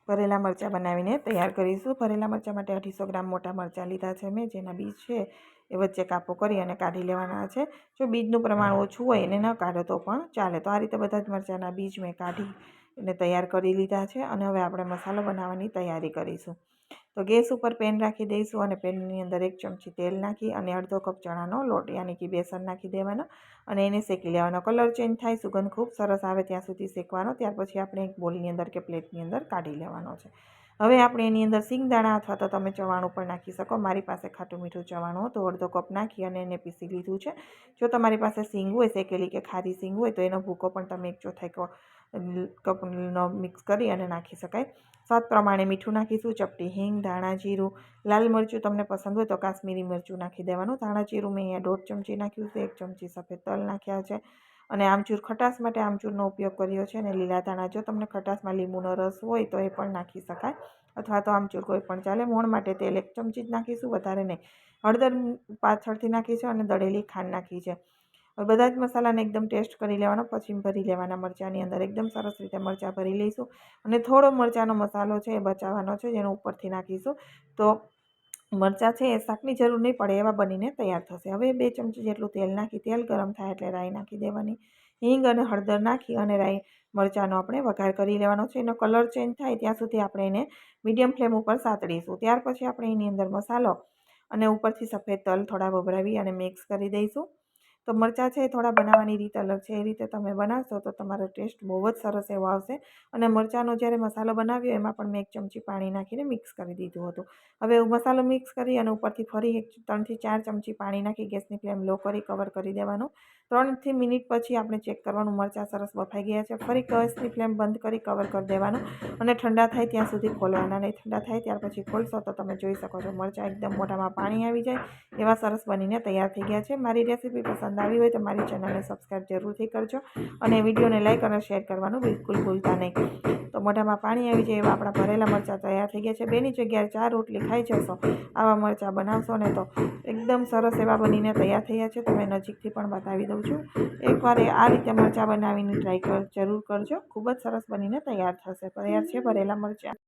ભરેલા મરચાં બનાવીને તૈયાર કરીશું। ભરેલા મરચાં માટે 250 ગ્રામ મોટા મરચાં લીધા છે મેં, જેના બીજ છે એ વચ્ચે કાપો કરી અને કાઢી લેવાના છે। જો બીજનું પ્રમાણ ઓછું હોય એને ન કાઢો તો પણ ચાલે। તો આ રીતે બધા જ મરચાંના બીજ મેં કાઢી અને તૈયાર કરી લીધા છે અને હવે આપણે મસાલો બનાવવાની તૈયારી કરીશું। તો ગેસ ઉપર પેન રાખી દઈશું અને પેનની અંદર 1 ચમચી તેલ નાખી અને અડધો કપ ચણાનો લોટ યાની કે બેસન નાખી દેવાનો અને એને શેકી લેવાનો। કલર ચેન્જ થાય, સુગંધ ખૂબ સરસ આવે ત્યાં સુધી શેકવાનો। ત્યાર પછી આપણે એક બોલની અંદર કે પ્લેટની અંદર કાઢી લેવાનો છે। હવે આપણે એની અંદર સિંગદાણા અથવા તો તમે ચવાણું પણ નાખી શકો। મારી પાસે ખાટું મીઠું ચવાણું તો અડધો કપ નાખી અને એને પીસી લીધું છે। જો તમારી પાસે સિંગ હોય, શેકેલી કે ખારી સિંગ હોય તો એનો ભૂકો પણ તમે 1/4 કપનો મિક્સ કરી અને નાખી શકાય। સ્વાદ પ્રમાણે મીઠું નાખીશું, ચપટી હિંગ, ધાણા જીરું, લાલ મરચું તમને પસંદ હોય તો કાશ્મીરી મરચું નાખી દેવાનું। ધાણા જીરું મેં અહીંયા 1.5 ચમચી નાખ્યું છે, 1 ચમચી સફેદ તલ નાખ્યા છે અને આમચૂર, ખટાશ માટે આમચૂરનો ઉપયોગ કર્યો છે અને લીલા ધાણા, જો તમને ખટાશમાં લીંબુનો રસ હોય તો એ પણ નાખી શકાય અથવા તો આમચૂર કોઈ પણ ચાલે। મોણ માટે તેલ 1 ચમચી જ નાખીશું, વધારે નહીં। હળદર પાછળથી નાખી છે અને દળેલી ખાંડ નાખી છે। હવે બધા જ મસાલાને એકદમ ટેસ્ટ કરી લેવાનો, પછી ભરી લેવાના મરચાંની અંદર। એકદમ સરસ રીતે મરચાં ભરી લઈશું અને થોડો મરચાંનો મસાલો છે એ બચાવવાનો છે, જેનો ઉપરથી નાખીશું તો મરચાં છે એ શાકની જરૂર નહીં પડે એવા બનીને તૈયાર થશે। હવે 2 ચમચી જેટલું તેલ નાખી, તેલ ગરમ થાય એટલે રાઈ નાખી દેવાની। હિંગ અને હળદર નાખી અને રાઈ મરચાંનો આપણે વઘાર કરી લેવાનો છે। એનો કલર ચેન્જ થાય ત્યાં સુધી આપણે એને મીડિયમ ફ્લેમ ઉપર સાતળીશું। ત્યાર પછી આપણે એની અંદર મસાલો અને ઉપરથી સફેદ તલ થોડા ભભરાવી અને મિક્સ કરી દઈશું। તો મરચાં છે એ થોડા બનાવવાની રીત અલગ છે, એ રીતે તમે બનાવશો તો તમારો ટેસ્ટ બહુ જ સરસ એવો આવશે। અને મરચાંનો જ્યારે મસાલો બનાવ્યો એમાં પણ મેં 1 ચમચી પાણી નાખીને મિક્સ કરી દીધું હતું। હવે મસાલો મિક્સ કરી અને ઉપરથી ફરી 3 થી 4 ચમચી પાણી નાખી ગેસની ફ્લેમ લો કરી કવર કરી દેવાનું। 3 મિનિટ પછી આપણે ચેક કરવાનું, મરચાં સરસ બફાઈ ગયા છે। ફરી ગેસની ફ્લેમ બંધ કરી કવર કરી દેવાનું અને ઠંડા થાય ત્યાં સુધી ખોલવાના નહીં। ઠંડા થાય ત્યાર પછી ખોલશો તો તમે જોઈ શકો છો મરચાં એકદમ મોઢામાં પાણી આવી જાય એવા સરસ બનીને તૈયાર થઈ ગયા છે। મારી રેસીપી પસંદ આવી હોય તો મારી ચેનલને સબસ્ક્રાઈબ જરૂરથી કરજો અને વિડીયોને લાઇક અને શેર કરવાનું બિલકુલ ભૂલતા નહીં। તો મોઢામાં પાણી આવી જાય એવા આપણા ભરેલા મરચાં તૈયાર થઈ ગયા છે। 2ની જગ્યાએ 4 રોટલી ખાઈ જશો આવા મરચાં બનાવશો ને તો એકદમ સરસ એવા બનીને તૈયાર થયા છે। તમે નજીકથી પણ બતાવી દઉં છું, એકવાર આ રીતે મરચાં બનાવીને ટ્રાય જરૂર કરજો, ખૂબ જ સરસ બનીને તૈયાર થશે। તૈયાર છે ભરેલા મરચાં।